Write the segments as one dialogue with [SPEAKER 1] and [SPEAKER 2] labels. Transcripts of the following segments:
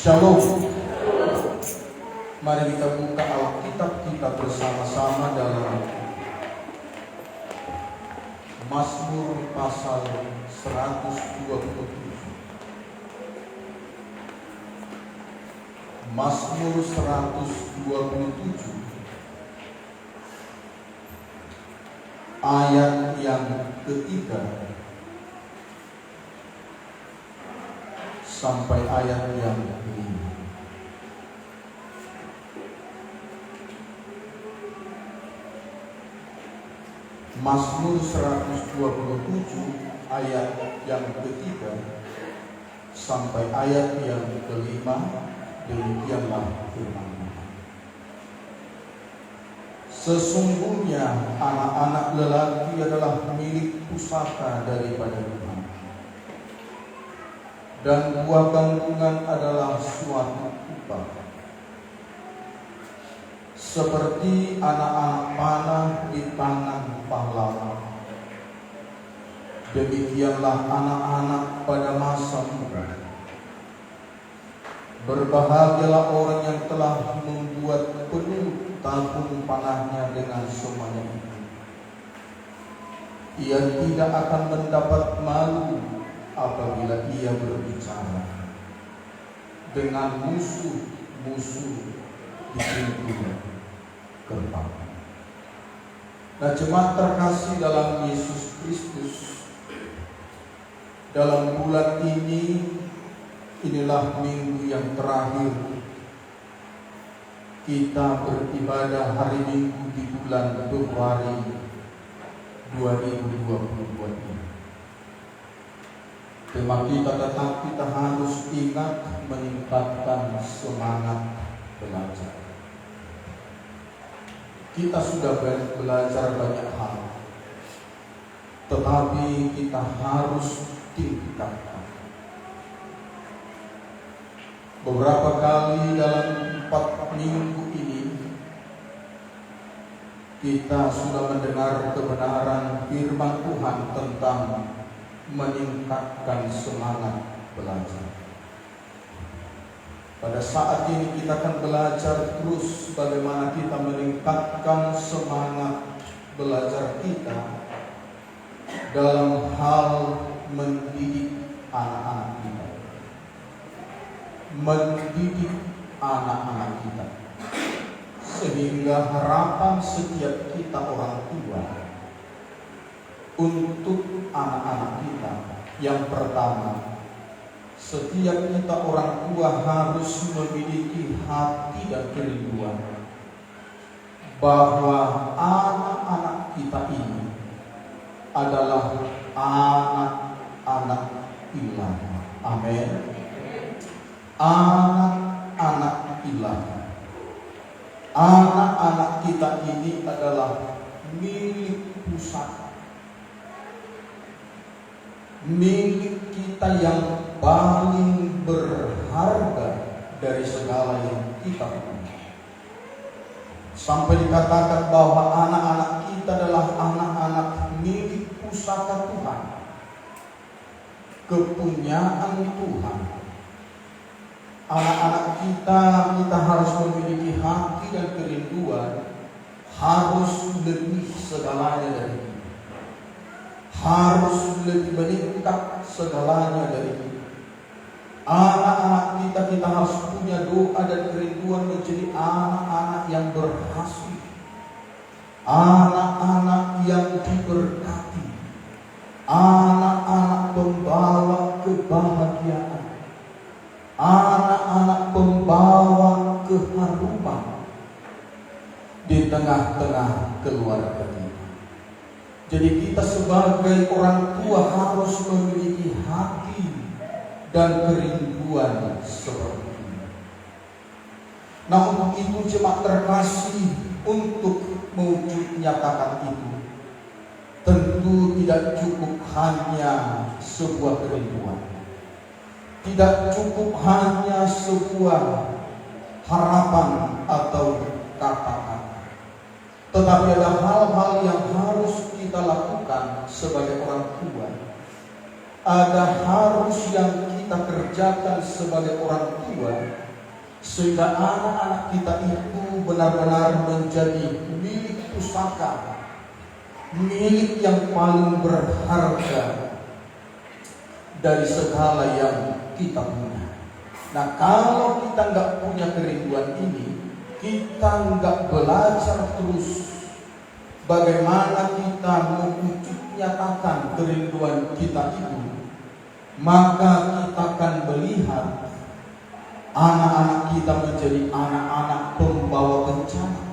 [SPEAKER 1] Shalom. Mari kita buka Alkitab kita bersama-sama dalam Mazmur pasal 127. Mazmur 127 ayat yang ketiga sampai ayat yang kelima. Mazmur 127 ayat yang ketiga sampai ayat yang kelima. Demikianlah firman. Sesungguhnya anak-anak lelaki adalah milik pusaka daripada Tuhan, dan buah kandungan adalah suatu upah. Seperti anak-anak panah di tangan pahlawan, demikianlah anak-anak pada masa muda. Berbahagialah orang yang telah membuat penuh tabung panahnya dengan semuanya itu. Ia tidak akan mendapat malu apabila ia berbicara dengan musuh-musuh di pintu gerbang. Nah, jemaat terkasih dalam Yesus Kristus, dalam bulan ini, inilah minggu yang terakhir kita beribadah hari Minggu di bulan Februari 2022 ini. Tema kita tetap kita harus ingat meningkatkan semangat belajar. Kita sudah belajar banyak hal, tetapi kita harus tingkatkan. Beberapa kali dalam 4 minggu ini kita sudah mendengar kebenaran firman Tuhan tentang meningkatkan semangat belajar. Pada saat ini kita akan belajar terus bagaimana kita meningkatkan semangat belajar kita dalam hal mendidik anak-anak kita. Mendidik anak-anak kita, sehingga harapan setiap kita orang tua untuk anak-anak kita, yang pertama, setiap kita orang tua harus memiliki hati dan kerinduan bahwa anak-anak kita ini adalah anak-anak ilahi. Amin. Anak-anak ilahi. Anak-anak kita ini adalah milik pusaka, milik kita yang paling berharga dari segala yang kita punya. Sampai dikatakan bahwa anak-anak kita adalah anak-anak milik pusaka Tuhan, kepunyaan Tuhan. Anak-anak kita harus memiliki hati dan kerinduan, harus lebih segalanya dari kita, harus lebih meningkat segalanya dari kita. Anak-anak kita harus punya doa dan kerinduan menjadi anak-anak yang berhasil, anak-anak yang diberkati, anak-anak pembawa kebahagiaan, anak-anak pembawa keharuman di tengah-tengah keluarga kita. Jadi kita sebagai orang tua harus memiliki hati dan kerinduan seperti ini. Nah, untuk itu jemaat terkasih, untuk mewujud nyatakan itu tentu tidak cukup hanya sebuah kerinduan, tidak cukup hanya sebuah harapan atau kata-kata, tetapi ada hal-hal yang harus kita lakukan sebagai orang tua. Ada harus yang kita kerjakan sebagai orang tua, sehingga anak-anak kita itu benar-benar menjadi milik pusaka, milik yang paling berharga dari segala yang kita punya. Nah, kalau kita nggak punya kerinduan ini, kita nggak belajar terus bagaimana kita mewujud nyatakan kerinduan kita itu, maka kita akan melihat anak-anak kita menjadi anak-anak pembawa bencana.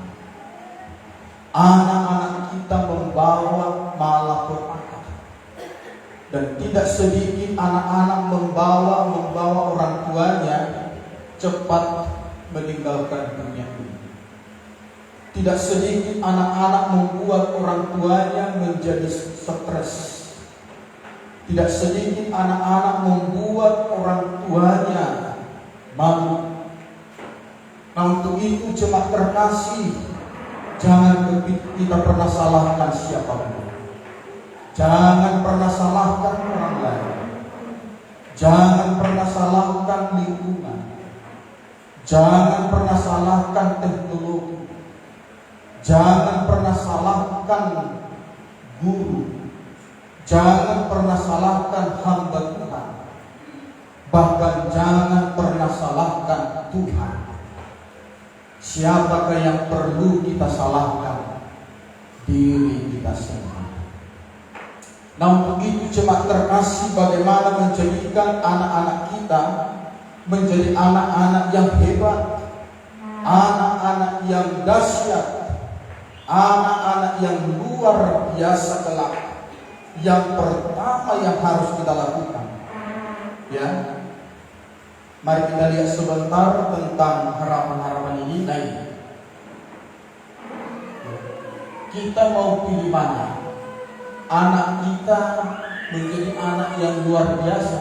[SPEAKER 1] Anak-anak kita membawa malapetaka. Dan tidak sedikit anak-anak membawa orang tuanya cepat meninggalkan dunia ini. Tidak sedikit anak-anak membuat orang tuanya menjadi stres. Tidak sedikit anak-anak membuat orang tuanya malu. Nah, untuk itu jemaat terkasih, jangan kita pernah salahkan siapapun. Jangan pernah salahkan orang lain. Jangan pernah salahkan lingkungan. Jangan pernah salahkan teknologi. Jangan pernah salahkan guru. Jangan pernah salahkan hamba Tuhan. Bahkan jangan pernah salahkan Tuhan. Siapakah yang perlu kita salahkan? Diri kita sendiri. Nah, untuk itu jemaat terkasih, bagaimana menjadikan anak-anak kita menjadi anak-anak yang hebat, anak-anak yang dahsyat, anak-anak yang luar biasa kelak. Yang pertama yang harus kita lakukan, ya, mari kita lihat sebentar tentang harapan-harapan ini. Kita mau pilih mana? Anak kita menjadi anak yang luar biasa,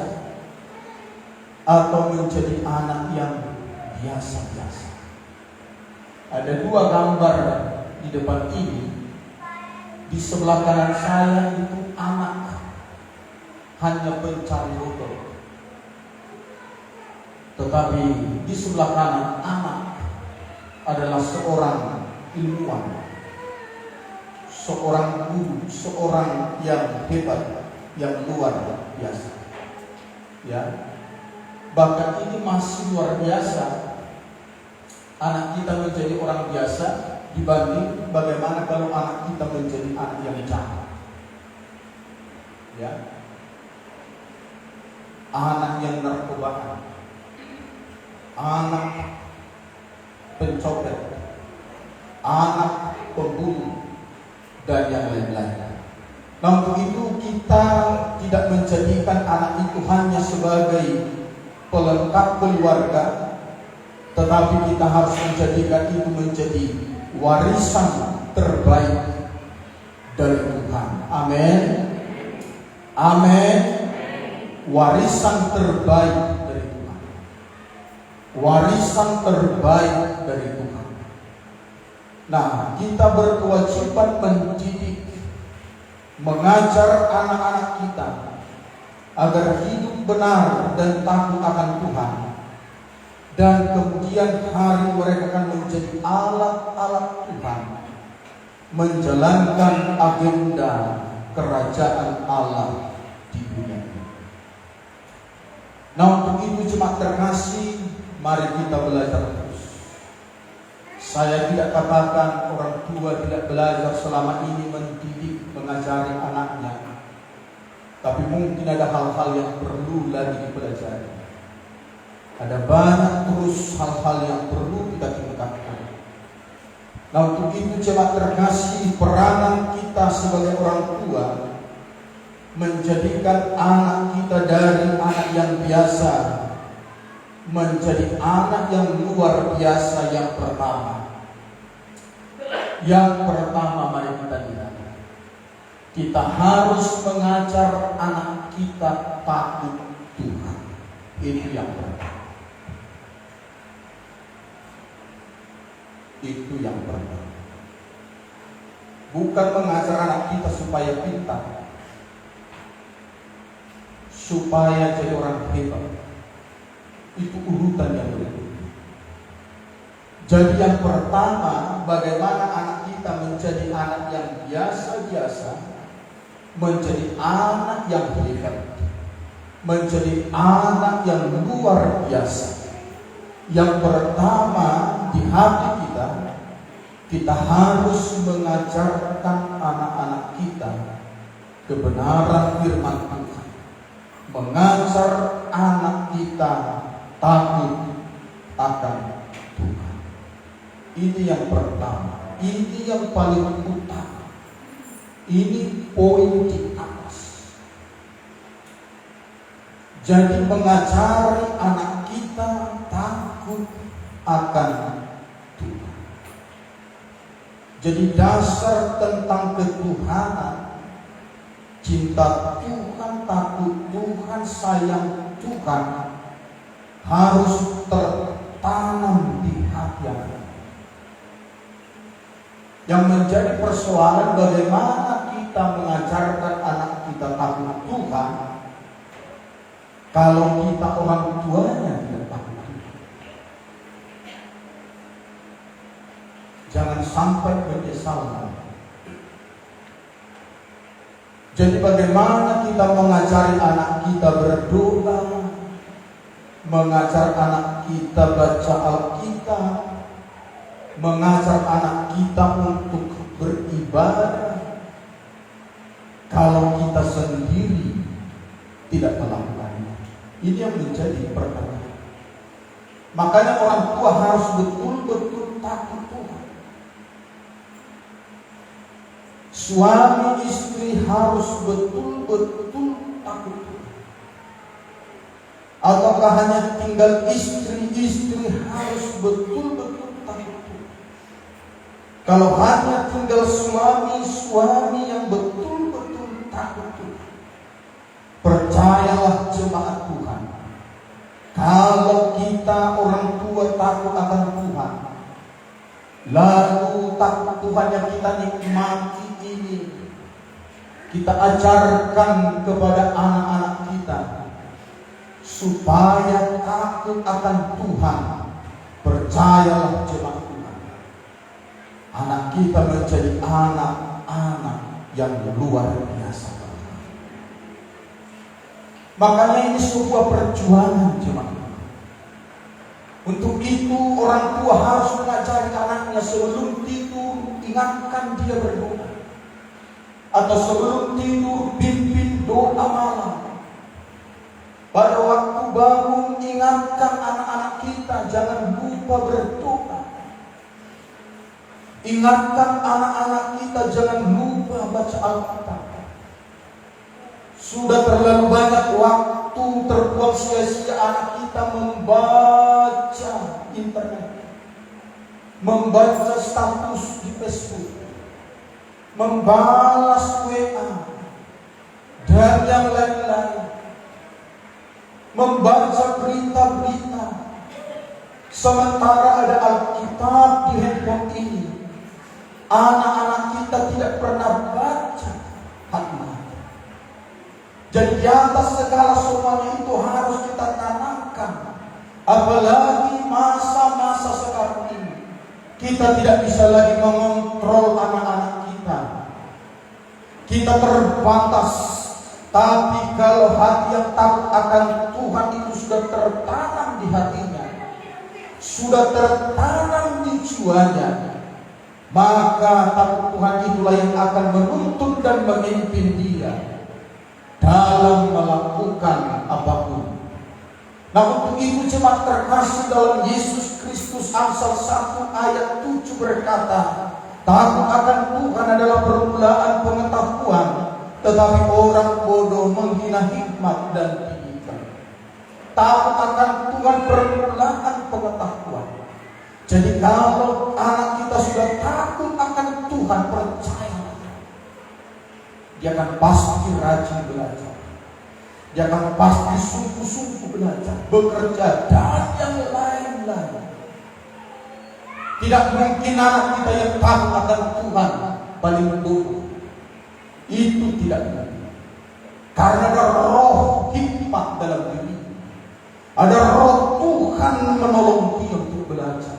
[SPEAKER 1] atau menjadi anak yang biasa-biasa? Ada dua gambar di depan ini. Di sebelah kanan saya itu anak hanya pencari rumput, tetapi di sebelah kanan anak adalah seorang ilmuwan, seorang guru, seorang yang hebat, yang luar biasa. Ya, bahkan ini masih luar biasa. Anak kita menjadi orang biasa dibanding bagaimana kalau anak kita menjadi anak yang jahat. Ya, anak yang narkobaan, anak pencopet, anak pembunuh, dan yang lain-lain. Nah, untuk itu kita tidak menjadikan anak itu hanya sebagai pelengkap keluarga, tetapi kita harus menjadikan itu menjadi warisan terbaik dari Tuhan. Amin. Amin. Warisan terbaik dari Tuhan. Warisan terbaik dari Tuhan. Nah, kita berkewajiban mendidik, mengajar anak-anak kita agar hidup benar dan takut akan Tuhan. Dan kemudian hari mereka akan menjadi alat-alat Tuhan, menjalankan agenda kerajaan Allah di dunia ini. Nah, untuk itu jemaat terkasih, mari kita belajar terus. Saya tidak katakan orang tua tidak belajar selama ini mendidik, mengajari anaknya, tapi mungkin ada hal-hal yang perlu lagi dipelajari. Ada banyak terus hal-hal yang perlu kita tingkatkan. Nah, untuk itu jemaat terkasih, peranan kita sebagai orang tua menjadikan anak kita dari anak yang biasa menjadi anak yang luar biasa. Yang pertama mari kita lihat, kita harus mengajar anak kita takut Tuhan. Itu yang pertama. Itu yang pertama. Bukan mengajar anak kita supaya pintar, supaya jadi orang hebat, Itu urutan yang berikut. Jadi yang pertama, bagaimana anak kita menjadi anak yang biasa-biasa, menjadi anak yang hebat, menjadi anak yang luar biasa. Yang pertama, di hati kita harus mengajarkan anak-anak kita kebenaran firman Tuhan. Mengajar anak kita takut akan Tuhan. Ini yang pertama. Ini yang paling utama. Ini poin di atas. Jadi mengajari anak kita takut akan Tuhan. Jadi dasar tentang ketuhanan, cinta Tuhan, takut Tuhan, sayang Tuhan harus tertanam di hati kita. Yang menjadi persoalan bagaimana kita mengajarkan anak kita takut Tuhan kalau kita orang tuanya tidak takut Tuhan. Jangan sampai menyesal. Jadi bagaimana kita mengajari anak kita berdoa, mengajar anak kita baca Alkitab, mengajar anak kita untuk beribadah, kalau kita sendiri tidak melakukannya. Ini yang menjadi pertanyaan. Makanya orang tua harus betul-betul takut Tuhan. Suami istri harus betul-betul takut Tuhan. Ataukah hanya tinggal istri harus betul-betul takut Tuhan. Kalau hanya tinggal suami yang betul-betul takut Tuhan, percayalah jemaat Tuhan, kalau kita orang tua takut akan Tuhan, lalu takut Tuhan yang kita nikmati ini kita ajarkan kepada anak-anak kita supaya takut akan Tuhan, percayalah jemaat Tuhan, anak kita menjadi anak-anak yang luar biasa. Makanya ini sebuah perjuangan jemaat. Untuk itu orang tua harus mengajari anaknya sebelum tidur, ingatkan dia berdoa. Atau sebelum tidur, pimpin doa malam. Pada waktu bangun, ingatkan anak-anak kita jangan lupa berdoa. Ingatkan anak-anak kita jangan lupa baca Alkitab. Sudah terlalu banyak waktu terbuang sia-sia anak kita membaca internet, membaca status di Facebook, membalas WA, dan yang lain-lain, membaca berita-berita, sementara ada Alkitab di handphone ini. Anak-anak kita tidak pernah baca Alkitab. Jadi di atas segala semuanya itu harus kita tanamkan. Apalagi masa-masa sekarang ini, kita tidak bisa lagi mengontrol anak-anak kita. Kita terbatas. Tapi kalau hati yang takut akan Tuhan itu sudah tertanam di hatinya, sudah tertanam di jiwanya, maka takut Tuhan itulah yang akan menuntun dan memimpin dia dalam melakukan apapun. Nah, untuk itu jemaat terkasih dalam Yesus Kristus, Amsal 1 ayat 7 berkata, takut akan Tuhan adalah permulaan pengetahuan, tetapi orang bodoh menghina hikmat dan didikan. Takut akan Tuhan permulaan pengetahuan. Jadi kalau anak kita sudah takut akan Tuhan, percaya dia akan pasti rajin belajar. Dia akan pasti sungguh-sungguh belajar, bekerja, dan yang lain-lain. Tidak mungkin anak kita yang takut akan Tuhan paling bodoh. Itu tidak mungkin. Karena ada roh hikmat dalam diri. Ada roh menolong dia untuk belajar,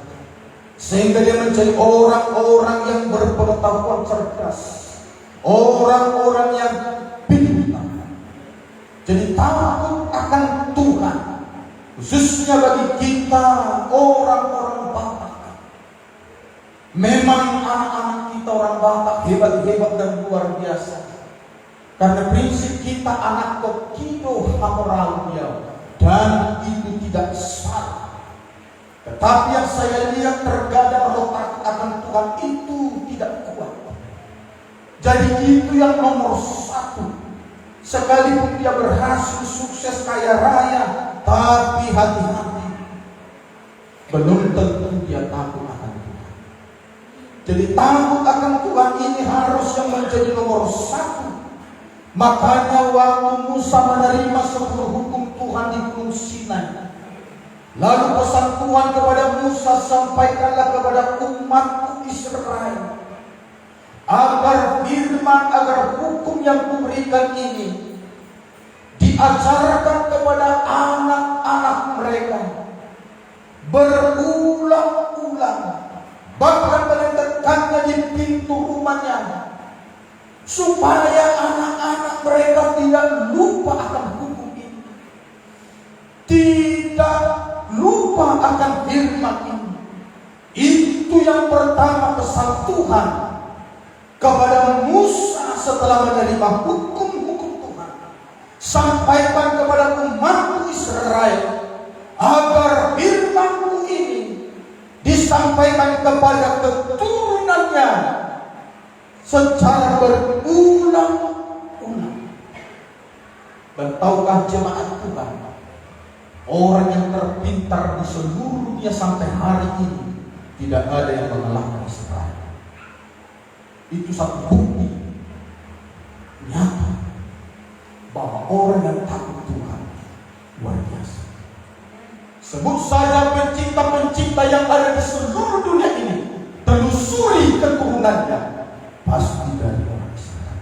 [SPEAKER 1] sehingga dia menjadi orang-orang yang berpengetahuan cerdas, orang-orang yang pintar. Jadi takut akan Tuhan, khususnya bagi kita orang-orang Batak. Memang anak-anak kita orang Batak hebat-hebat dan luar biasa, karena prinsip kita anak kokido hamoralia, dan itu tidak salah. Tetapi yang saya lihat terkadang rotak akan Tuhan itu tidak kuat. Jadi itu yang nomor satu. Sekalipun dia berhasil sukses kaya raya, tapi hati-hati, belum tentu dia takut akan Tuhan. Jadi takut akan Tuhan ini harus yang menjadi nomor satu. Makanya waktu Musa menerima 10 hukum Tuhan di Gunung Sinai, lalu pesan Tuhan kepada Musa, sampaikanlah kepada umatku Israel, agar firman, agar hukum yang kuberikan ini diajarkan kepada anak-anak mereka berulang-ulang, bahkan meletakkannya di pintu rumahnya, supaya anak-anak mereka tidak lupa akan hukum ini, tidak lupa akan firman ini. Itu yang pertama pesan Tuhan kepada Musa setelah menerima hukum-hukum Tuhan. Sampaikan kepada umatku Israel, agar firman-Mu ini disampaikan kepada keturunannya secara berulang-ulang. Dan tahukah jemaat Tuhan, orang yang terpintar di seluruh dunia sampai hari ini tidak ada yang mengalahkan Israel. Itu satu bukti nyata bahwa orang yang takut Tuhan luar biasa. Sebut saja pencipta-pencipta yang ada di seluruh dunia ini, telusuri keturunannya, pasti dari orang Israel.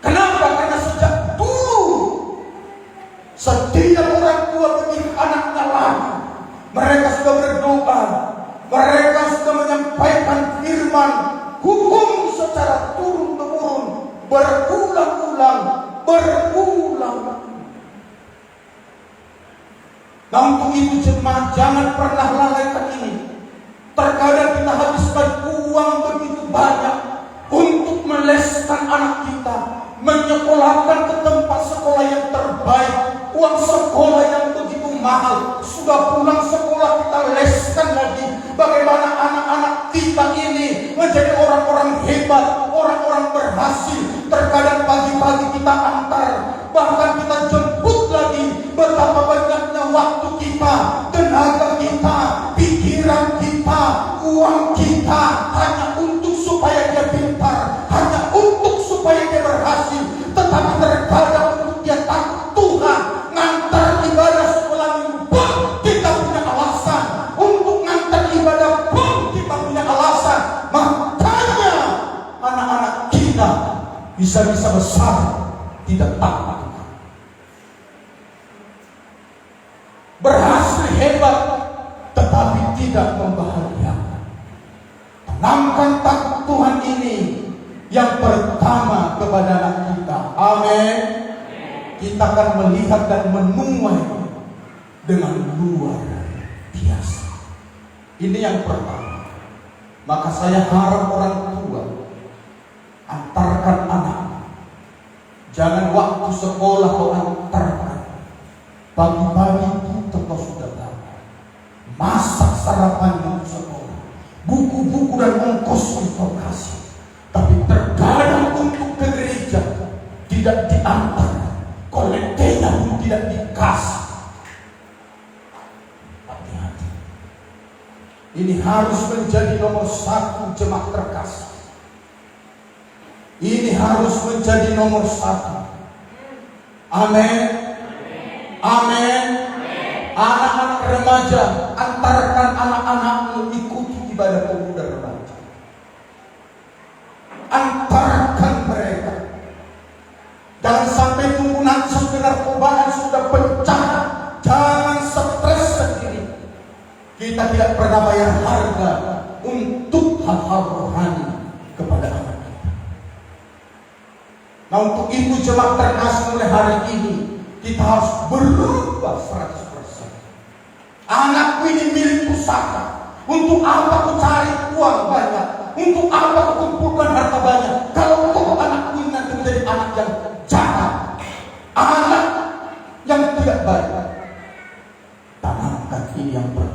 [SPEAKER 1] Kenapa? Karena sejak dulu setiap orang tua begitu anaknya lahir, mereka sudah berdoa, mereka sudah menyampaikan firman hukum secara turun-temurun, berulang-ulang. Nah, untuk itu jemaat jangan pernah lalaikan ini. Terkadang kita habiskan uang begitu banyak untuk meleskan anak kita, menyekolahkan ke tempat sekolah yang terbaik, uang sekolah yang begitu mahal. Sudah pulang sekolah kita leskan lagi. Bagaimana anak-anak kita ini menjadi orang-orang hebat, orang-orang berhasil. Terkadang pagi-pagi kita antar, bahkan kita jemput lagi. Betapa banyaknya waktu kita, tenaga kita, pikiran kita, uang kita hanya untuk supaya dia pintar, hanya untuk supaya dia berhasil. Tetapi terkadang untuk dia takut Tuhan, ngantar ibadah sekolah minggu pun kita punya alasan, untuk ngantar ibadah pun kita punya alasan. Makanya anak-anak kita bisa-bisa besar tidak takut, berhasil hebat, tetapi tidak membahagiakan. Tanamkan takut Tuhan ini yang pertama kepada anak kita. Amin. Kita akan melihat dan menuai dengan luar biasa. Ini yang pertama. Maka saya harap orang tua antarkan anak. Jangan waktu sekolah kau antarkan. Pagi-pagi kita kau sudah bangun, masak sarapan untuk sekolah, buku-buku dan ongkos kau kasih. Tapi terkadang untuk ke gereja tidak diantar, kolektenya pun tidak dikasih. Hati-hati. Ini harus menjadi nomor satu jemaat terkasih. Ini harus menjadi nomor satu. Amin. Amin. Anak-anak remaja, antarkan anak-anakmu ikuti ibadah pemuda remaja. Antarkan mereka. Jangan sampai tunggu nanti narkobaan sudah pecah. Jangan stres Kita tidak pernah bayar harga untuk hal-hal rohani kepada anak kita. Nah, untuk itu jemaat terkasih mulai hari ini kita harus berubah 100%. Anakku ini milik pusaka. Untuk apa ku cari uang banyak? Untuk apa ku kumpulkan harta banyak? Kalau anakku ini nanti menjadi anak yang jahat, anak yang tidak baik, tanamkan ini yang pertama.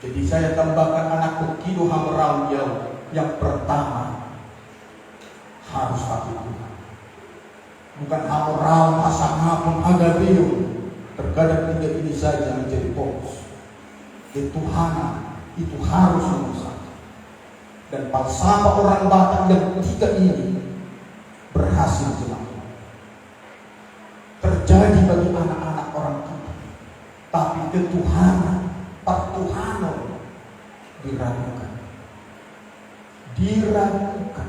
[SPEAKER 1] Jadi saya tambahkan anakku Kido Hamrau yang pertama harus takut Tuhan. Bukan Hamrau Masangapun Agabio. Terkadang tidak ini saja menjadi fokus. Ketuhanan itu harus merusak. Dan falsafah orang Batak yang ketiga ini berhasil jemaat. Terjadi bagi anak-anak orang kita. Tapi ketuhanan, pertuhanan diragukan. Diragukan.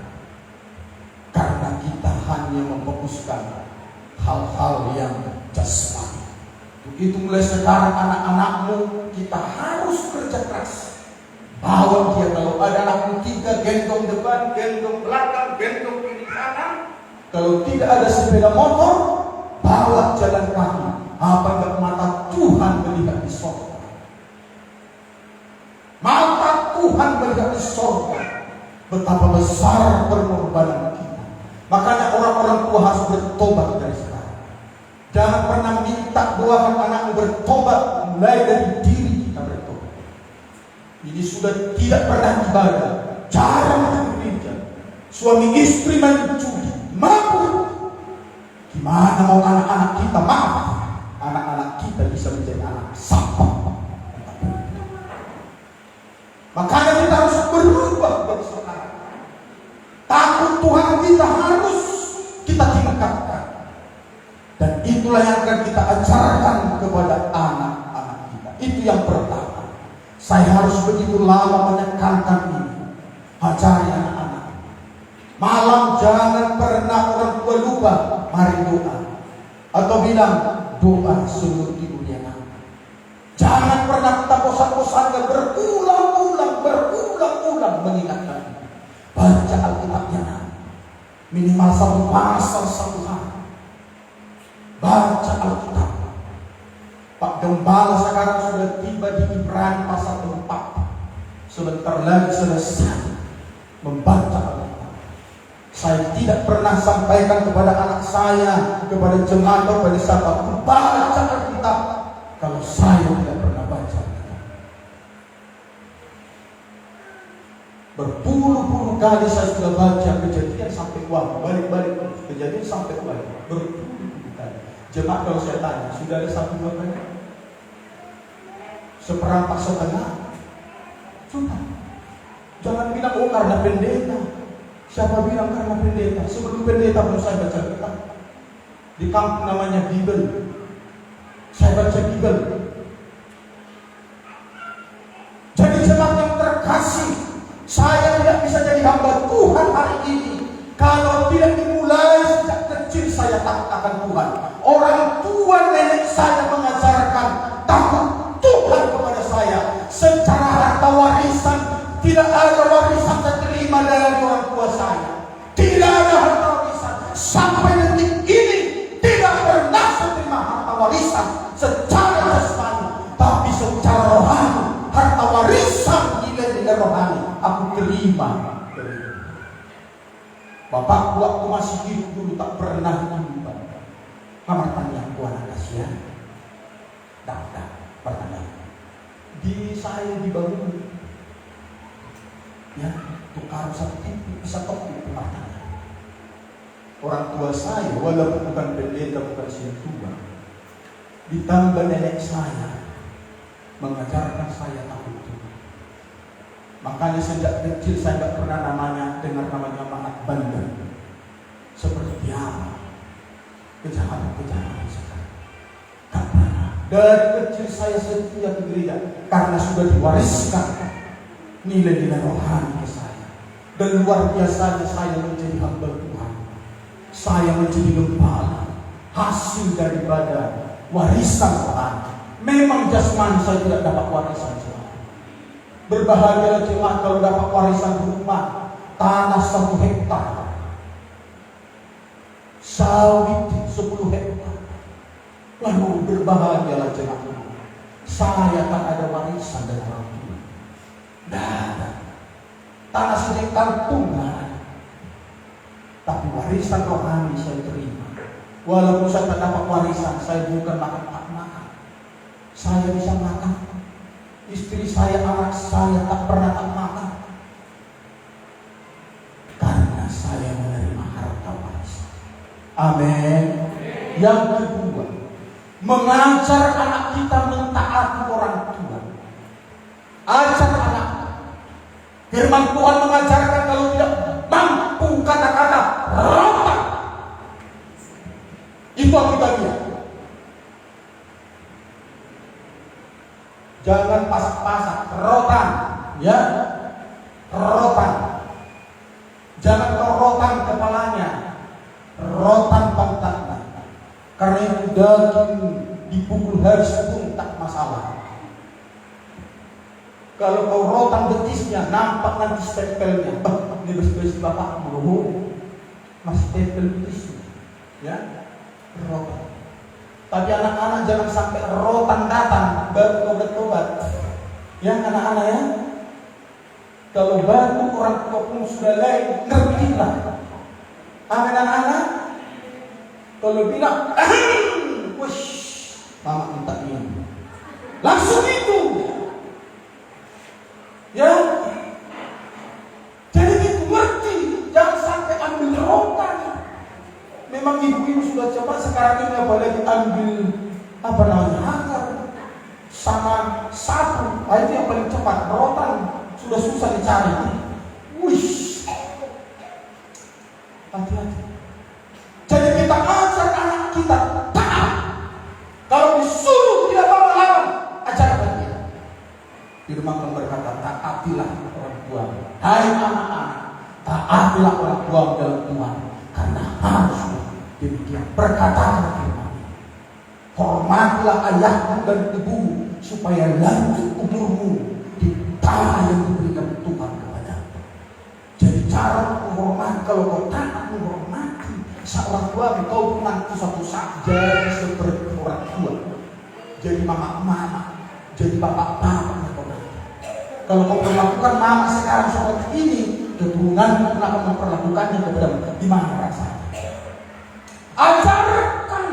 [SPEAKER 1] Karena kita hanya memfokuskan hal-hal yang jasmani. Begitu mulai sekarang anak-anakmu kita harus kerja keras. Bawa dia, kalau ada anakmu 3, gendong depan, gendong belakang, gendong kiri kanan. Kalau tidak ada sepeda motor, bawa jalan kaki. Apa enggak mata Tuhan melihat di sorga? Mata Tuhan melihat di sorga. Betapa besar pengorbanan kita. Makanya orang-orang tua harus bertobat dari sekarang. Jangan pernah minta doakan anakmu bertobat, mulai dari diri kita bertobat. Ini sudah tidak pernah ibadah, jarang gereja. Suami istri main judi, mabuk. Gimana mau anak-anak kita maaf? Anak-anak kita bisa menjadi anak sampah. Makanya kita harus berubah dari sekarang. Takut Tuhan kita harus kita tingkatkan. Dan itulah yang akan kita ajarkan kepada anak-anak kita. Itu yang pertama. Saya harus begitu lama menekankan ini. Ajari anak-anak. Malam jangan pernah orang tua lupa. Mari doa. Atau bilang doa seluruh tidurnya. Jangan pernah kita bosan-bosankan berulang-ulang mengingatkan. Baca Alkitabnya. Minimal 1 pasal 1 hari. Baca Alkitab. Pak Gembala sekarang sudah tiba di Ibrani pasal 4. Sebentar lagi selesai membaca Alkitab. Saya tidak pernah sampaikan kepada anak saya, kepada jemaat, kepada siapa, baca Alkitab kalau saya tidak pernah baca Alkitab. Berpuluh-puluh kali saya sudah baca Kejadian sampai Wahyu, balik-balik Kejadian sampai Wahyu, berpuluh-puluh kali. Jemaat kalau saya tanya, sudah ada 1-2 kali? Seperempat setengah? Sudah. Jangan bilang, oh karena pendeta. Siapa bilang karena pendeta? Sebelum pendeta belum saya baca kitab. Di kampung namanya Bibel. Saya baca Bibel. Jadi jemaat yang terkasih, saya tidak bisa jadi hamba Tuhan hari ini kalau tidak dimulai sejak kecil. Saya takut akan Tuhan. Orang tua nenek saya mengajarkan takut Tuhan kepada saya. Secara harta warisan, tidak ada warisan saya terima dari orang tua saya. Tidak ada harta warisan. Sampai detik ini tidak pernah saya terima harta warisan secara jasmani, tapi secara rohani. Harta warisan nilai-nilai rohani aku terima. Bapak waktu masih hidup dulu tak pernah menyumbang. Kamar tanya aku anak kasihan. Tak pertanyaan. Di saya dibangun. Ya, tukar satu TV, bisa top di pertanyaan. Orang tua saya, walaupun bukan pendeta, bukan sintua, ditambah nenek saya mengajarkan saya takut Tuhan. Makanya sejak kecil saya tidak pernah dengar namanya anak bandel. Seperti apa? Kejahatan sekarang. Tak pernah. Dari kecil saya setia ke gereja karena sudah diwariskan nilai-nilai rohani ke saya. Dan luar biasanya saya menjadi hamba Tuhan. Saya menjadi gembala. Hasil daripada warisan rohani. Memang jasmani saya tidak dapat warisan jemaat. Berbahagialah jemaat kalau dapat warisan rumah, tanah 1 hektar, sawit 10 hektar. Lalu berbahagialah jemaat. Saya tak ada warisan dari orang tua. Tidak ada. Tanah 1 hektar pun tidak ada. Tapi warisan rohani saya terima. Walaupun saya tak dapat warisan, saya bukan makan. Saya bisa makan. Istri saya, anak saya tak pernah tak makan. Karena saya menerima harta warisan. Amin. Yang kedua, mengajar anak kita mentaati orang tua. Ajar anak. Firman Tuhan mengajarkan kalau tidak mampu kata-kata rotan, itu akibatnya. Jangan pasak-pasak, rotan, ya, rotan. Jangan rotan kepalanya, rotan pantatnya. Karena itu daging dipukul habis pun tak masalah. Kalau kau rotan betisnya, nampak nanti stempelnya. Ini bersih-bersih bapak bro, masih stempel betisnya, ya, rotan. Tapi anak-anak jangan sampai rotan datang baru tobat-tobat. Ya anak-anak ya. Kalau baru orang tua pun sudah lain, ngertilah. Amin anak-anak. Kalau bilang, wush, mama minta minum, langsung itu. Ya, jadi itu ngerti, jangan sampai ambil rotan. Memang ibu-ibu sudah coba sekarang ini apalagi ambil akar sama sapu, itu yang paling cepat. Rotan sudah susah dicari. Wish, hati-hati. Jadi kita ajar anak kita taat. Kalau disuruh tidak mau melawan, ajarkan dia. Firman Tuhan berkata, taatilah orang tua. Hai anak-anak, taatilah orang tua dalam Tuhan, karena harus demikian. Berkatakan firman, hormatilah ayahmu dan ibumu, supaya lanjut umurmu di tanah yang diberikan Tuhan kepadamu. Jadi cara menghormati, kalau kau taat menghormati seorang tua, kau pun nanti suatu saat jadi seperti orang tua, jadi mama-mama, jadi bapak-bapak. Kalau kau perlakukan mama sekarang seperti ini, keturunanmu kenapa memperlakukannya kepadamu? Di mana rasanya? Ajarkan,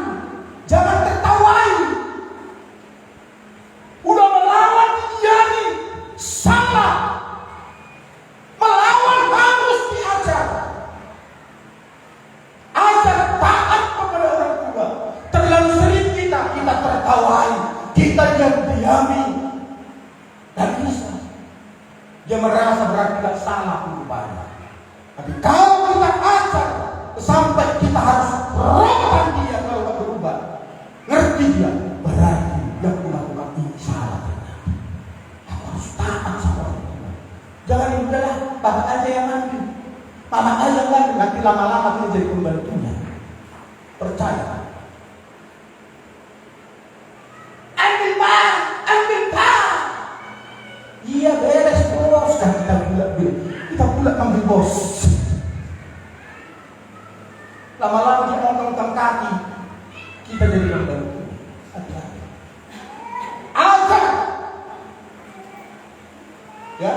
[SPEAKER 1] jangan tertawai. Udah melawan nih, salah. Melawan harus diajar. Ajar taat kepada orang tua. Terlalu sering kita tertawai, kita diam-diami. Dan bisa. Dia merasa berarti tidak salah rupanya. Tapi kalau kita ajar sampai kita harus rotan dia kalau tak berubah, ngerti dia, berarti yang melakukan ini salah. Aku harus taat sama orang tua. Jangan udahlah, bapak aja yang ambil, mama aja yang ambil, nanti lama-lama kita jadi pembantunya. Percaya. Ambil pak. Iya beres bos, kan kita pula ambil bos. Lama-lama dia ngomong kaki, kita jadi pembantu. Hati-hati. Ajar. Ya,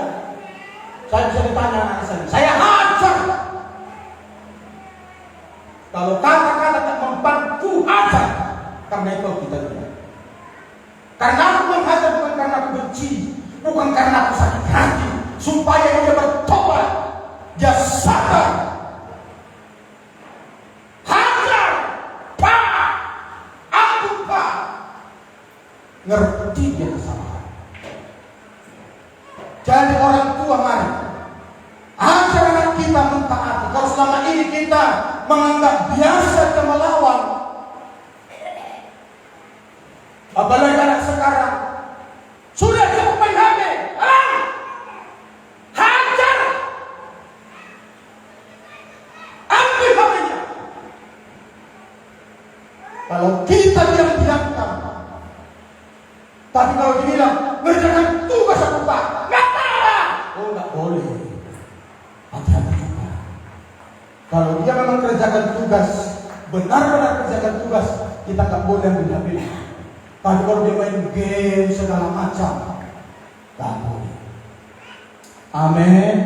[SPEAKER 1] saya bisa ditanya anak saya hajar. Kalau kata-kata tak membantu, hajar. Karena itu kita tidak. Karena aku menghajar bukan karena aku benci, bukan karena aku sakit hati, supaya dia bertobat, dia sadar. Hajar, pak, aku pak, ngerti dia kesalahan. Jadi orang tua mari ajar anak kita mentaati. Kalau selama ini kita menganggap biasa kita melawan, apalagi anak sekarang sudah cukup main HP, hajar, ambil HP-nya. Kalau kita diam-diamkan, Tapi kalau dibilang ngerjakan tugas aku Pak, nggak tahu. Oh nggak boleh. Hati-hati juga. Kalau dia memang kerjakan tugas, benar-benar kerjakan tugas, kita nggak boleh ambil HP. Tapi kalau dia main game segala macam, nggak boleh. Amin.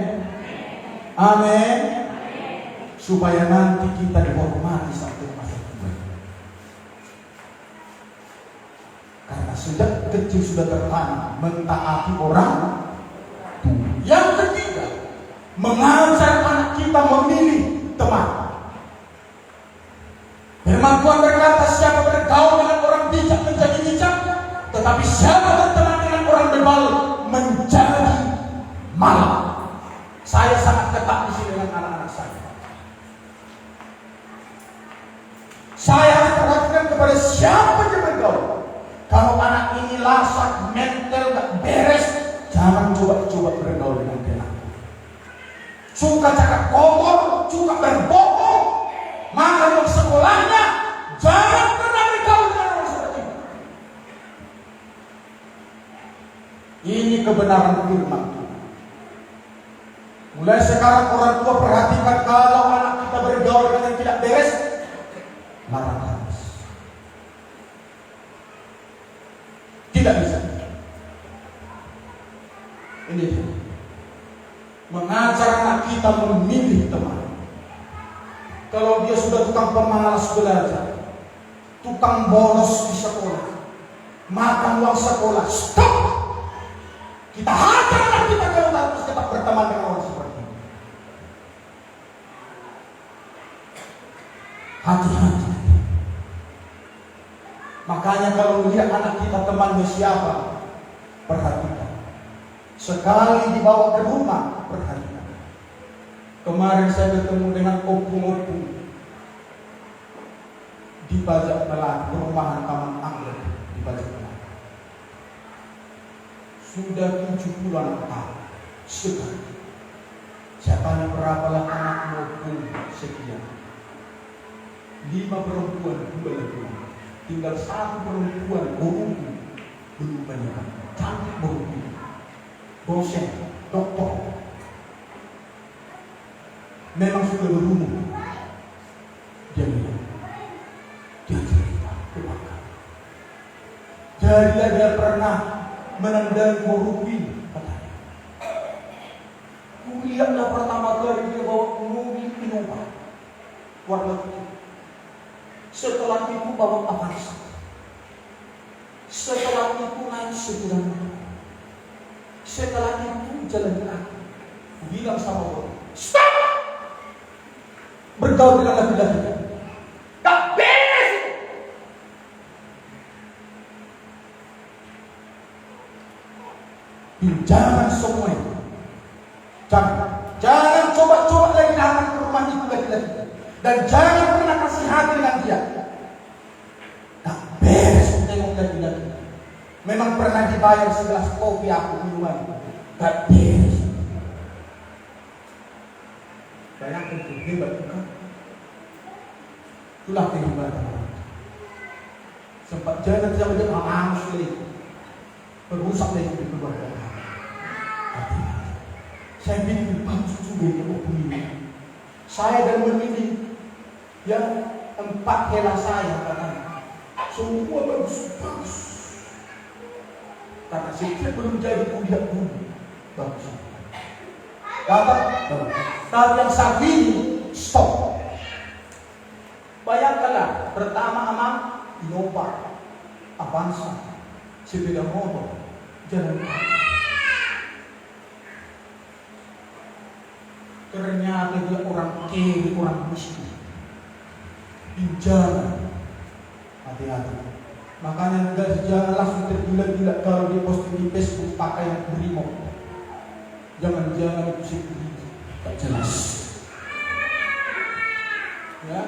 [SPEAKER 1] Amin. Supaya nanti kita dihormati sampai masa tua. Karena sejak kecil sudah tertanam mentaati orang tua. Yang ketiga, mengajar anak kita memilih teman. Firman Tuhan berkata, siapa bergaul dengan orang bijak menjadi bijak, tetapi siapa berteman dengan orang bebal menjadi malang. Saya sangat ketat di sini dengan anak-anak saya. Saya harus perhatikan kepada siapa yang bergaul. Kalau anak ini lasak, mental, gak beres, jangan coba-coba bergaul dengan dia. Suka cakap kotor, suka berbohong, maka untuk sekolahnya jangan pernah bergaul dengan orang seperti ini. Ini kebenaran firman Tuhan. Mulai sekarang orang tua perhatikan kalau anak kita bergaul dengan yang tidak beres, larang habis. Tidak bisa. Ini dia. Mengajar anak kita memilih teman. Kalau dia sudah tukang pemalas belajar, tukang bolos di sekolah, makan uang sekolah, stop. Kita hajar anak kita kalau harus tetap berteman dengan orang seperti ini. Hati-hati. Makanya kalau melihat anak kita temannya siapa, perhatikan. Sekali dibawa ke rumah, perhatikan. Kemarin saya bertemu dengan opung-opung di Pajak Melati, perumahan Taman Anggrek di Pajak Melati. Sudah 70-an tahun. Sekarang saya tanya berapalah anak opung sekian. 5 perempuan, 2 laki-laki. Tinggal 1 perempuan, opung belum banyak. Cantik opung. Dosen, doktor. Memang sudah berumur. Dia bilang, dia cerita kebanggaan. Jadilah dia pernah menendang mobil, katanya. Kulihatlah pertama kali dia bawa mobil Innova warna putih. Setelah itu bawa Avanza. Setelah itu naik sepeda motor. Setelah itu jalan kaki. Bilang sama orang, stop! Bergaul dengan laki-laki. Gak beres. Jangan semua itu. Jangan coba-coba lagi datang ke rumah itu laki-laki. Dan jangan pernah kasih hati dengan dia. Gak beres tengok laki-laki. Memang pernah dibayar segelas kopi aku minuman. Gak beres. Bayangkan itu hebat bukan? Itulah kehebatan orang. Sempat jalan sama dia hangus lagi, berusak lagi di keluarga. Saya bikin bagus juga ini opung ini. Saya dan memilih yang 4 hela saya katanya. Semua bagus-bagus. Karena saya belum jadi kuliah dulu. Bagus. Kata, tapi yang satu ini stop. Bayangkanlah, pertama aman Innova, Avanza, sepeda motor, jalan kaki. Ternyata dia orang kiri, orang miskin. Pinjaman. Hati-hati. Makanya jangan langsung tergila-gila kalau dia posting di Facebook pakai yang brimob. Jangan-jangan itu security, tak jelas. Ya,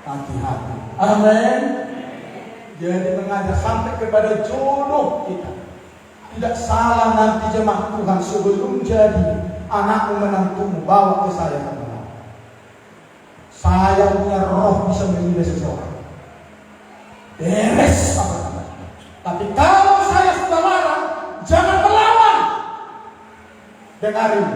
[SPEAKER 1] hati-hati. Amin. Jadi mengajar sampai kepada jodoh kita. Tidak salah nanti jemaah Tuhan sebelum jadi anakmu menantumu bawa ke saya teman. Saya punya roh bisa menilai seseorang. Beres apa namanya. Tapi kalau saya sudah Dengarin.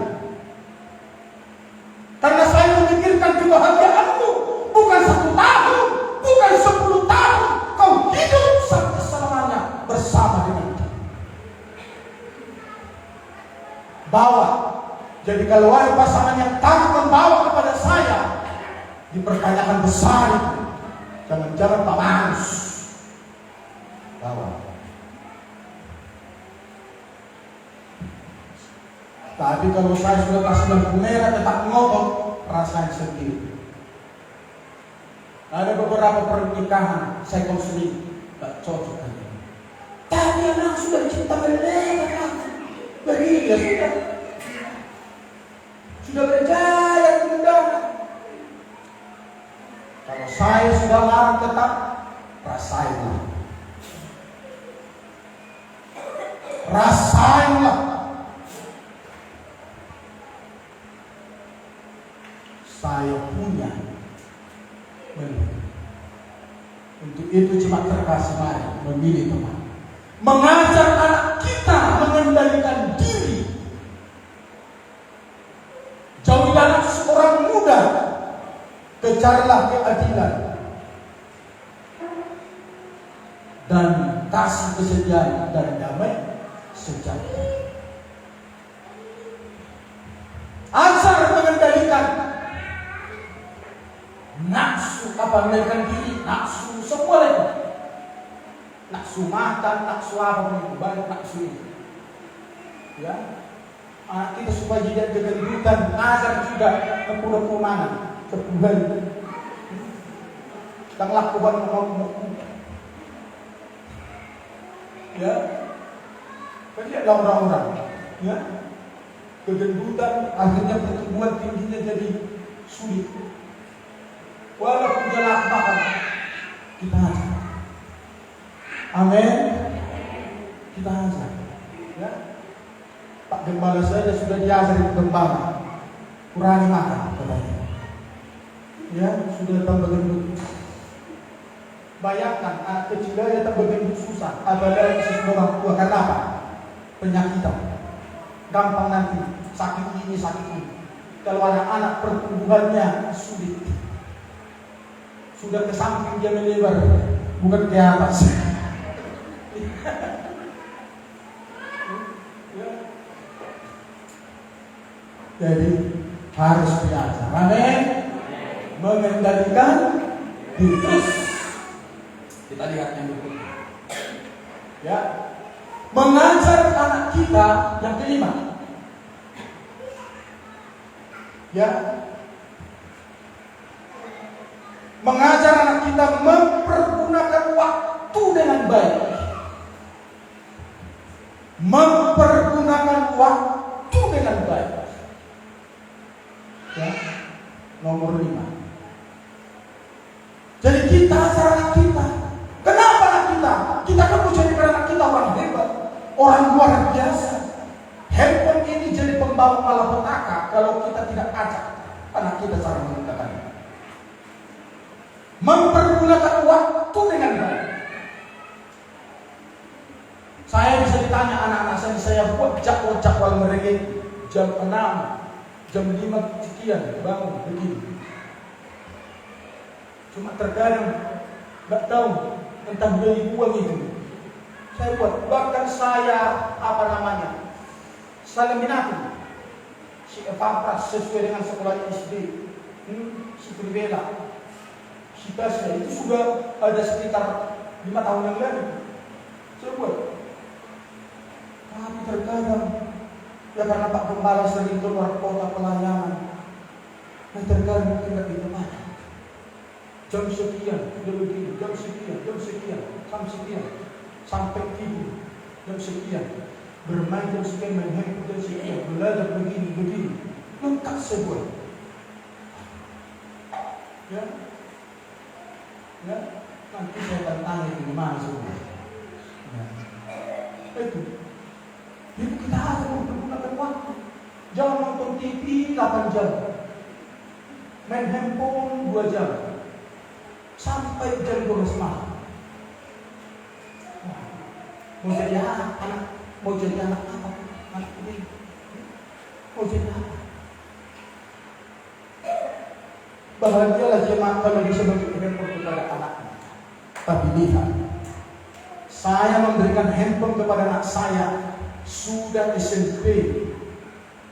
[SPEAKER 1] Karena saya memikirkan kebahagiaanmu, bukan 1 tahun, bukan 10 tahun. Kau hidup sampai selamanya bersama dengan dia. Bawa. Jadi kalau ada pasangan yang takut membawa kepada saya, dipertanyakan besar itu. Jangan-jangan Pak Manus. Bawa. Tapi kalau saya sudah kasih lampu merah tetap ngotot, rasain sendiri. Ada beberapa pernikahan saya konseling, tak cocok kan. Tapi anak sudah cinta mereka, begini ya sudah berjaya kemudian. Kalau saya sudah larang tetap, rasainlah. Rasainlah. Saya punya memilih. Untuk itu cuma terkasih mari memilih teman. Mengajar anak kita mengendalikan diri. Jauhilah nafsu orang muda. Kejarlah keadilan. Dan kasih kesediaan dan damai sejahtera. Ajar mengendalikan nafsu, apa mengendalikan diri, nafsu semua lagi. Nafsu makan, nafsu apa pun banyak nafsu ini. Ya, kita supaya tidak kegendutan, ajar juga kepulau mana, kepulau. Kita melakukan mau. Ya, kan lihatlah orang-orang, ya, kegendutan akhirnya pertumbuhan tingginya jadi sulit. Walaupun dia lapar makan, kita ajar. Amin. Kita ajar. Ya. Pak Gembala saja sudah diajar di Gembala. Kurangi makan katanya. Ya, sudah tambah gendut. Bayangkan anak kecil aja tambah gendut susah. Apalagi sesudah orang tua. Karena apa? Penyakitan. Gampang nanti sakit ini, sakit ini. Kalau anak-anak pertumbuhannya sulit. Sudah ke samping dia melebar, bukan ke atas. Jadi harus diajar. Amin. Mengendalikan diri. Kita lihat yang berikutnya. Ya. Mengajar anak kita yang kelima. Ya. Mengajar anak kita mempergunakan waktu dengan baik. Mempergunakan waktu dengan baik. Ya, nomor 5. Jadi kita ajar anak kita. Kenapa anak kita? Kita kan mau jadikan anak kita orang hebat, orang luar biasa. Handphone ini jadi pembawa malapetaka kalau kita tidak ajak anak kita cara menggunakannya. Mempergunakan waktu dengan baik. Saya bisa ditanya anak-anak saya buat jadwal mereka jam 6, jam 5 sekian bangun begini. Cuma terkadang nggak tahu entah beli uang itu. Saya buat, bahkan saya saya minati si Evapras sesuai dengan sekolah SD, si Pribela. Sikasnya itu sudah ada sekitar 5 tahun yang lalu. Saya buat. Tapi terkadang ya karena Pak Gembala sering keluar kota pelayanan, nah terkadang mungkin tidak itu mana. Jam sekian, sudah begini, jam sekian, sampai tidur, jam sekian, bermain jam sekian, main handphone jam sekian, belajar begini, lengkap sebuah. Ya, nanti saya akan tanya di mana semua. Ya. Itu. Jadi kita harus menggunakan waktu. Jangan nonton TV 8 jam, main handphone 2 jam, sampai jam 12 malam. Mau jadi anak apa? Anak ini. Mau jadi apa? Bahagialah jemaat kalau bisa memberi handphone kepada anaknya. Tapi lihat, saya memberikan handphone kepada anak saya sudah SMP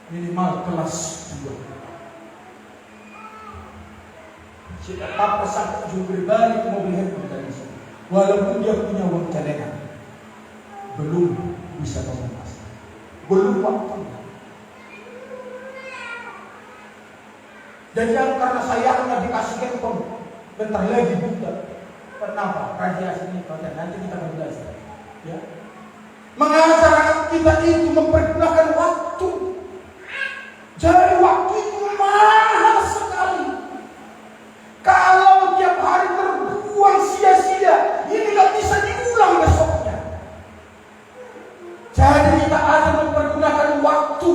[SPEAKER 1] minimal kelas 2. Jika papa sampai juga berbalik mau beli handphone dari saya, walaupun dia punya uang cadangan, belum bisa memuaskan, belum waktunya. Dan yang karena sayangnya dikasih handphone, bentar lagi buta. Kenapa? Radiasi ini nanti kita akan belajar. Ya. Mengajar anak kita itu mempergunakan waktu. Jadi waktu itu mahal sekali. Kalau tiap hari terbuang sia-sia, ini gak bisa diulang besoknya. Jadi kita akan mempergunakan waktu.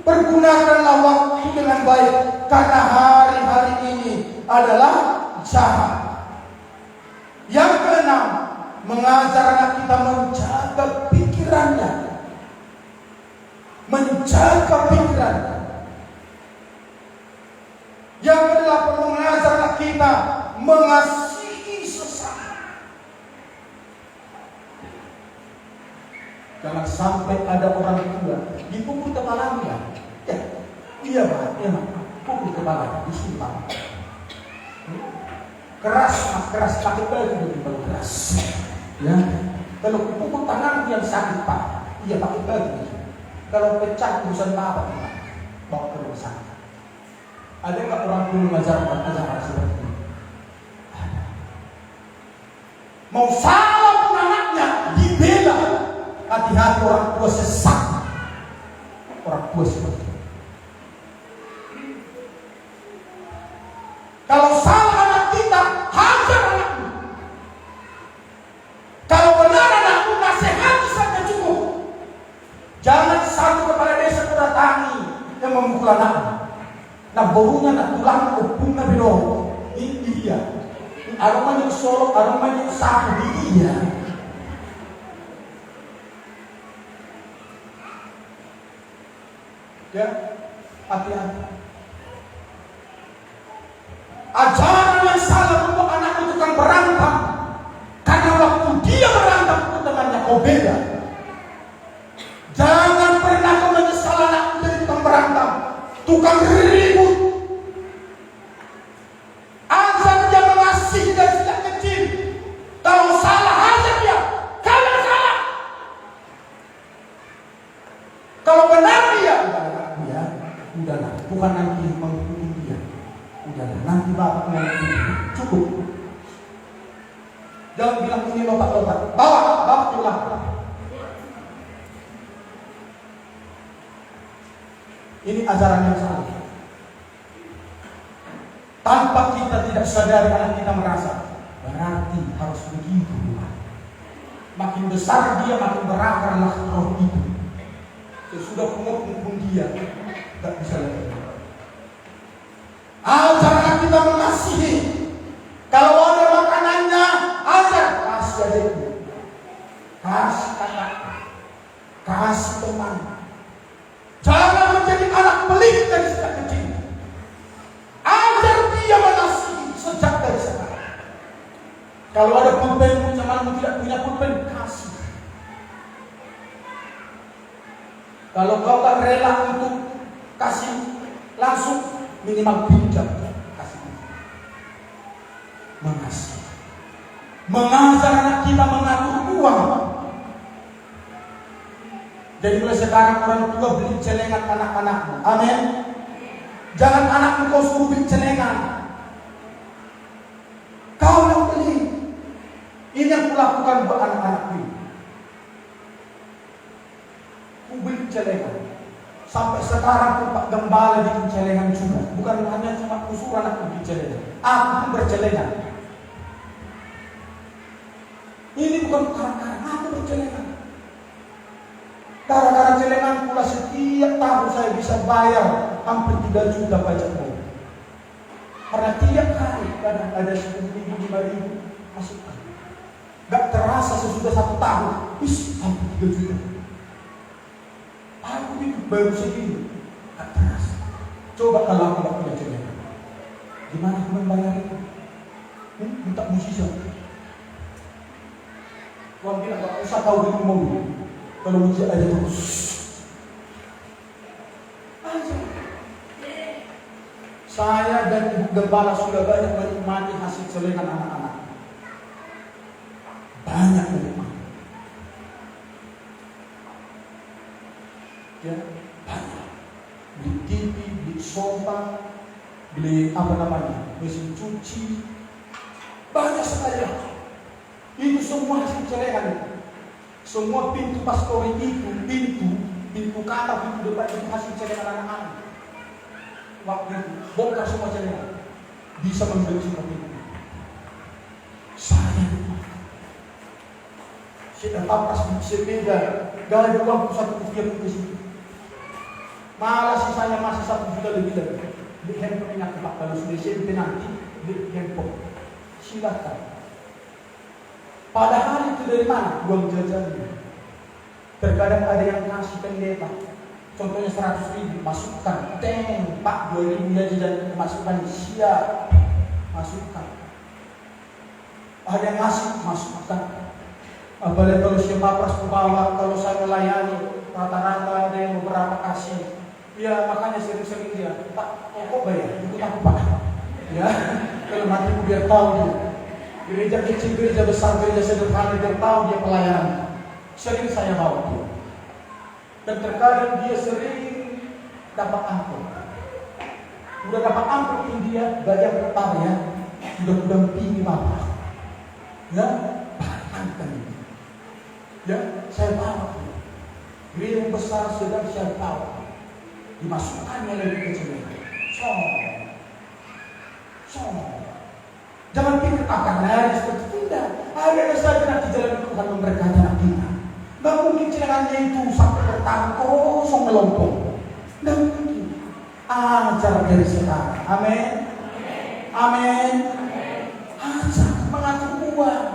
[SPEAKER 1] Pergunakanlah waktu dengan baik. Karena hari-hari ini adalah jahat. Yang keenam, mengajar anak kita menjaga pikirannya. Menjaga pikirannya. Yang kedelapan, mengajar anak kita mengasihi sesama. Jangan sampai ada orang tua dipukul kepalanya. Ya, iya Pak, iya Pak. Pukul kepala, disumpah. Keras pakai baju lebih keras. Ya, kalau pukul tangan yang sakit Pak, iya pakai baju. Kalau pecah urusan apa Pak? Bawa ke rumah sakit. Ada nggak orang tua mengajarkan ajaran seperti ini? Ada. Mau salah pun anaknya dibela. Hati-hati orang tua sesat. Orang tua seperti ini. Kalau salah anak kita, hajar anakmu. Kalau benar anakmu, nasihati saja cukup. Jangan satu kepala desa datangi yang memukul anakmu. Nah baunya nak tulang kupung na bino. Ini dia. Aromanya sorok, aromanya sapu dia. Ya, hati-hati. Ajaran yang salah untuk anak itu tukang berantem. Karena waktu dia berantem itu temannya kau beda. Jangan pernah kau menyesal anak itu jadi tukang berantem, tukang ribut. Ajar dia mengasihi dari sejak kecil. Kalau salah ajar dia, kalian salah. Kalau benar dia, udahlah, bukan nanti menghukum dia. Udahlah, nanti bapak mau cukup. Jangan bilang ini lompat-lompat. Bapak pulang. Ini ajaran yang salah. Tanpa kita tidak sadari anak kita merasa berarti harus begitu. Makin besar dia makin berakarlah roh itu. Sesudah penghukum dia tak bisa lagi. Ajaran kita mengasihi. Kalau ada makanannya, ajar kasih adikmu, kasih kakak, kasih teman. Jangan menjadi anak pelit dari sejak kecil. Ajar dia mengasihi sejak dari sekarang. Kalau ada pulpen, temanmu tidak punya pulpen, kasih. Kalau kau tak rela untuk kasih langsung, minimal pinjam, kasih. Mengasihi. Mengajar anak kita mengatur uang. Jadi mulai sekarang orang tua beli celengan anak-anakmu. Amin. Jangan anakmu kau suruh beli celengan. Kau yang beli. Ini yang kulakukan buat anak-anakku. Ku beli celengan. Sampai sekarang Pak Gembala bikin celengan juga. Bukan hanya cuma kusur anakku bikin celengan. Aku pun bercelengan. Ini bukan karena aku bercelengan. Gara-gara celengan pula setiap tahun saya bisa bayar hampir 3 juta pajak mobil. Karena tiap hari kadang ada 10.000, 5.000 masukkan. Gak terasa sesudah 1 tahun, hampir 3 juta. Aku itu baru segini. Tak terasa. Coba kalau aku tidak punya celengan, gimana aku membayar itu? Minta musisi. Tuhan bilang gak usah kau bingung mobil. Kalau musik aja terus. Aja. Saya dan Ibu Gembala sudah banyak menikmati hasil celengan anak-anak. Banyak menikmati. Ya, banyak. Beli TV, beli sofa, beli mesin cuci. Banyak sekali. Itu semua hasil celengan. Semua pintu pastori itu, pintu kata, pintu depan itu hasil celengan anak-anak. Waktu itu bongkar semua celengan, bisa membeli semua pintu. Saya pas sepeda, gaji uang 1 rupiah pun ke situ. Malah sisanya masih 1 juta lebih lagi. Beli handphone ingat Pak, kalau sudah SMP nanti beli handphone. Silakan. Padahal itu dari mana? Uang jajan. Terkadang ada yang kasih pendeta. Contohnya 100.000, masukkan. Pak 2.000 ya jajan, masukkan. Siap, masukkan. Ada yang ngasih, masukkan. Apalagi kalau siapa pras pembawa, kalau saya melayani, rata-rata ada yang beberapa kasih. Ya makanya sering-sering dia, Pak, kok bayar? Ikut aku Pak. Ya, kalau mati biar tahu dia. Gereja kecil, gereja besar, gereja sederhana, dia tahu dia pelayanan. Sering saya bawa dia. Dan terkadang dia sering dapat ampun. Udah dapat ampun dia, bayar pertama ya. Sudah tinggi Bapak. Ya, bahkan ya, saya bawa dia. Gereja yang besar sedang saya bawa. Dimasukkannya lebih kecil. Jangan pikir akan lari seperti tidak. Ada saja nanti jalan Tuhan memberkati anak kita. Gak mungkin celengannya itu sampai bertahun kosong melompong. Gak mungkin. Ajar dari sekarang. Amin. Amin. Ajar mengatur uang.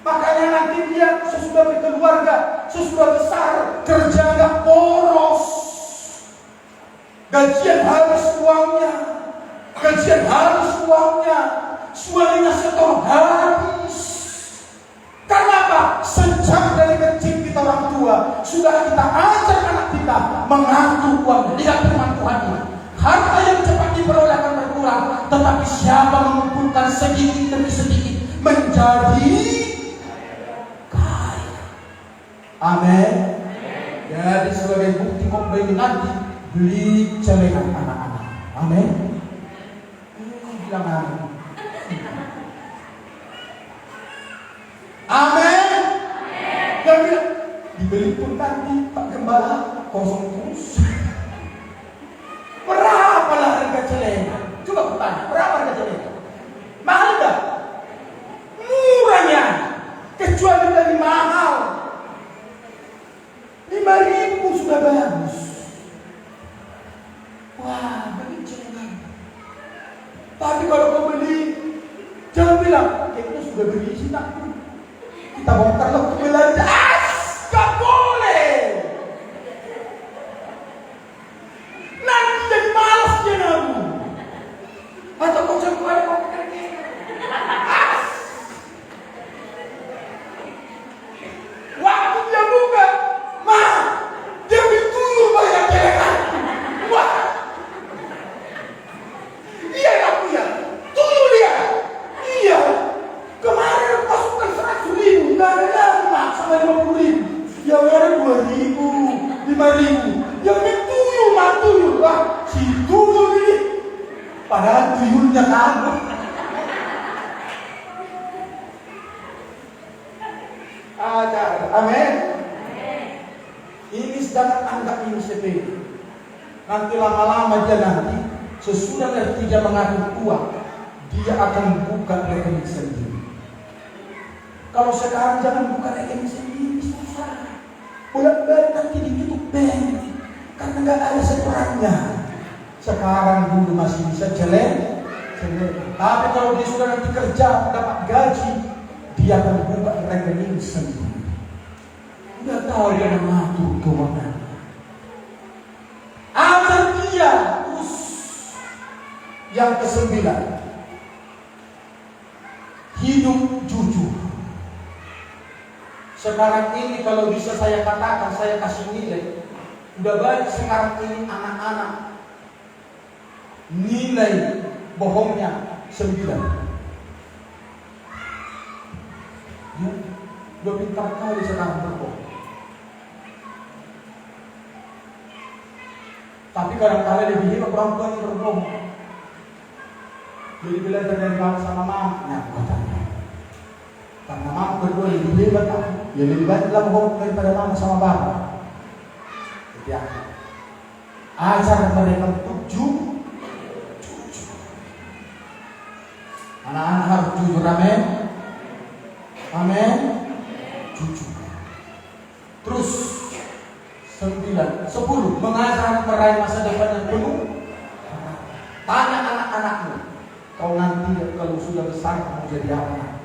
[SPEAKER 1] Makanya nanti dia sesudah berkeluarga, sesudah besar, kerja gak boros. Gajian harus uangnya. Suaminya setor habis. Karena apa? Sejak dari kecil kita orang tua sudah kita ajar anak kita mengatur uang. Lihat firman Tuhan ini. Harta yang cepat diperoleh akan berkurang, tetapi siapa mengumpulkan sedikit demi sedikit menjadi kaya. Amin. Jadi sebagai bukti kombini nanti beli celengan anak-anak. Amin. Bilang amin. Amin. Dan dibeli pun nanti Pak Gembala kosong terus. Berapa lah harga celengan? Coba aku tanya, berapa harga celengan? Mahal enggak? Murahnya. Kecuali dari mahal. 5.000 sudah bagus. Wah, beli celengan. Tapi kalau kau beli, jangan bilang, kita sudah berisi tak? Kita bongkar lo belanja. Gak boleh. Nanti jadi malas dia nabu. Atau kau coba ada kau kerja. Waktu dia buka, dia dituju banyak celengan. Wah. Iya gak punya. Tuju dia. Iya. Kemarin masukkan 100.000, gak ada lagi sama 50.000. Yang ada 2.000, 5.000. Yang tuyul, wah si tuyul ini. Padahal tuyulnya kamu. Amin. Ini sedang anggap ini sepeda. Nanti lama-lama dia nanti sesudah dia mengatur uang, dia akan buka rekening sendiri. Kalau sekarang jangan buka rekening sendiri, susah. Bolak-balik nanti ditutup bank karena nggak ada setorannya. Sekarang dulu masih bisa celeng. Tapi kalau dia sudah nanti kerja dapat gaji, dia akan buka rekening sendiri. Udah tahu dia mengatur keuangan. Ajar Yang ke-9, hidup jujur. Sekarang ini kalau bisa saya katakan, saya kasih nilai. Udah banyak sekarang ini anak-anak nilai bohongnya 9. Ya, udah pintar kali sekarang berbohong. Tapi kadang-kadang lebih hebat perempuan yang berbohong. Jadi belajar dari bapak sama mamanya, katanya. Karena mama berdua lebih hebat, ya lebih banyak lah bohong daripada mama sama bapak. Ya, ajar mereka untuk jujur. Anak-anak harus jujur, amin. Amin. Jujur. Terus 9, 10 mengajar meraih masa depan yang penuh. Tanya anak-anakmu, kau nanti kalau sudah besar mau jadi apa?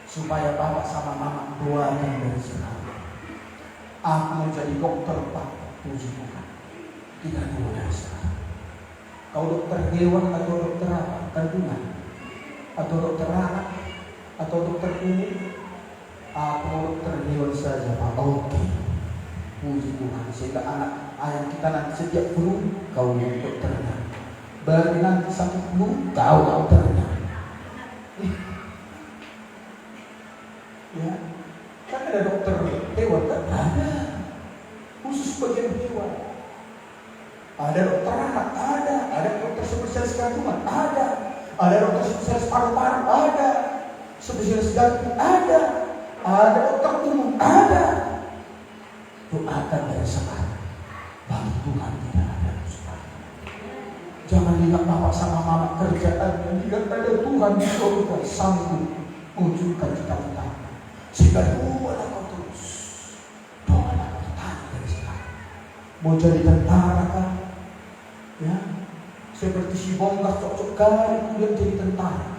[SPEAKER 1] Supaya bapak sama mama doakan dari sekarang. Aku mau jadi dokter, Pak. Puji Tuhan. Tidak dua dari sekarang. Kau dokter hewan atau dokter apa? Kandungan atau dokter anak atau dokter umum? Aku mau dokter hewan saja, Pak. Oke. Puji Tuhan. Sehingga anak ayam kita nanti setiap flu, kau dokternya. Berarti nanti sakit flu, kau dokternya. Ya, kan ada dokter hewan, kan ada khusus bagian hewan. Ada dokter anak, ada dokter spesialis kandungan, ada dokter spesialis paru-paru, ada spesialis jantung, ada dokter umum, ada. Doakan dari sekarang, bagi Tuhan tidak ada mustahil. Jangan lihat bapak sama mama kerjaan, lihat ada Tuhan di surga sanggup mewujudkan cita-cita. Sehingga doalah kau terus, doalah kau tanya dari sekarang. Mau jadi tentara kan? Ya, seperti si Bonggas cocok kali kemudian jadi tentara.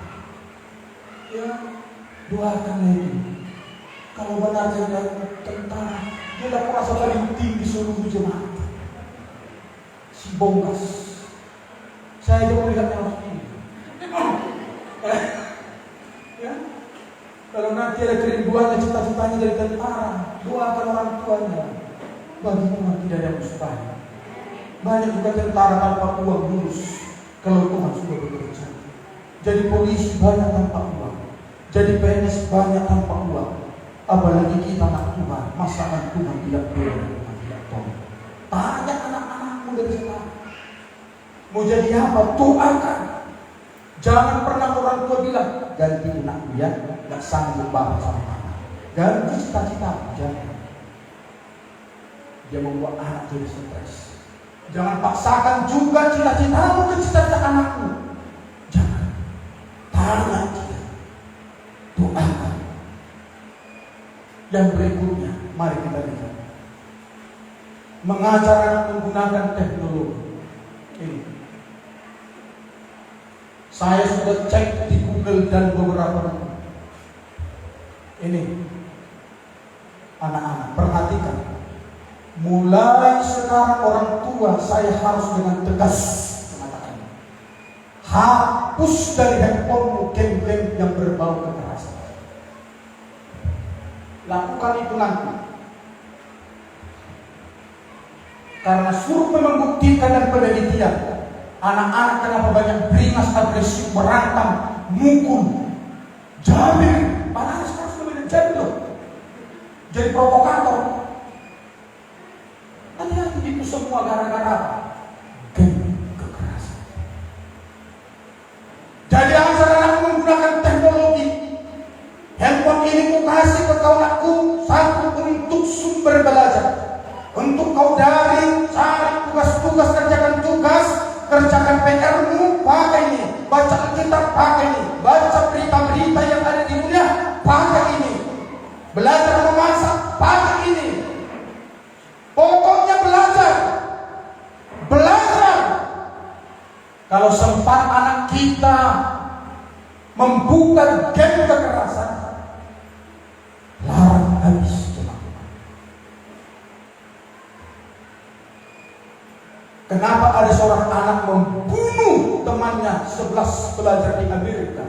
[SPEAKER 1] Ya, doakan lagi. Kalau benar jadi tentara, dia dapat rasa paling tinggi seluruh jemaat. Si Bonggas, saya juga melihatnya harus ini. Ya. Kalau nanti ada kerinduannya, cita-citanya dari tentara, doakan orang tuanya. Bagi Tuhan tidak ada mustahil. Banyak juga tentara tanpa uang lulus, kalau Tuhan sudah bekerja. Jadi polisi banyak tanpa uang, jadi PNS banyak tanpa uang. Apalagi kita anak Tuhan, masakan Tuhan tidak boleh, Tuhan tidak tolong. Tanya anak-anakmu dari sekarang, mau jadi apa? Doakan. Jangan pernah orang tua bilang, ganti anakku ya, gak sanggup bapak sama mama. Ganti cita-cita, jangan. Dia membuat anak jadi stres. Jangan paksakan juga cita-citamu ke cita-cita anakmu. Jangan. Tanya dia. Doakan. Yang berikutnya, mari kita lihat. Mengajar anak menggunakan teknologi. Ini. Saya sudah cek di Google dan beberapa tempat. Ini anak-anak, perhatikan. Mulai sekarang orang tua saya harus dengan tegas mengatakan, hapus dari handphonemu game-game yang berbau kekerasan. Lakukan itu nanti. Karena survei membuktikan dan penelitian, anak-anak kenapa banyak beringas, agresif, berantem, mukul, jabir. Padahal sekarang sudah banyak jabir loh. Jadi provokator. Hati-hati, itu semua gara-gara kekerasan. Jadi ajar anak menggunakan teknologi. Handphone ini ku kasih ke kau anakku, satu untuk sumber belajar, untuk kau daring, cari tugas-tugas, kerjakan tugas, kerjakan PR-mu, pakai ini, baca Alkitab, pakai ini, baca berita-berita yang ada di dunia, pakai ini, belajar memasak, pakai ini. Pokoknya belajar. Kalau sempat anak kita membuka game kekerasan, larang habis teman-teman. Kenapa ada seorang anak membunuh temannya 11 belajar di Amerika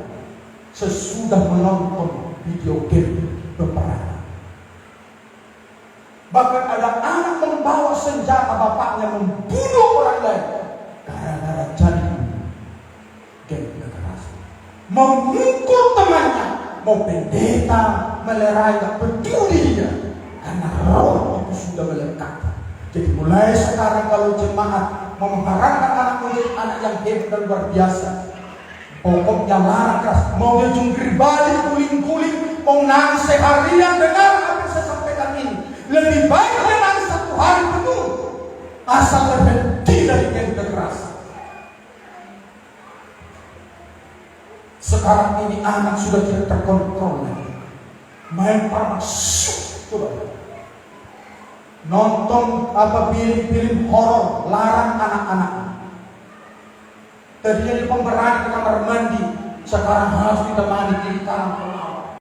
[SPEAKER 1] sesudah menonton video game peperangan. Bahkan ada anak membawa senjata bapaknya membunuh orang lain gara-gara jadi game kekerasan. Memukul temannya, mau pendeta, melerai, tak peduli dia, karena roh itu sudah melekat. Jadi mulai sekarang kalau jemaat mau mengharapkan anak menjadi anak yang hebat dan luar biasa, pokoknya larang keras, mau dia jungkir balik, guling-guling, mau nangis seharian, dengar apa yang saya sampaikan ini. Lebih baik dia nangis 1 hari penuh, asal berhenti dari game kekerasan. Sekarang ini anak sudah tidak terkontrol lagi. Main parmasuk, coba. Nonton film horor, larang anak-anak. Tadinya di pemberani ke kamar mandi, sekarang harus ditemani kiri kanan.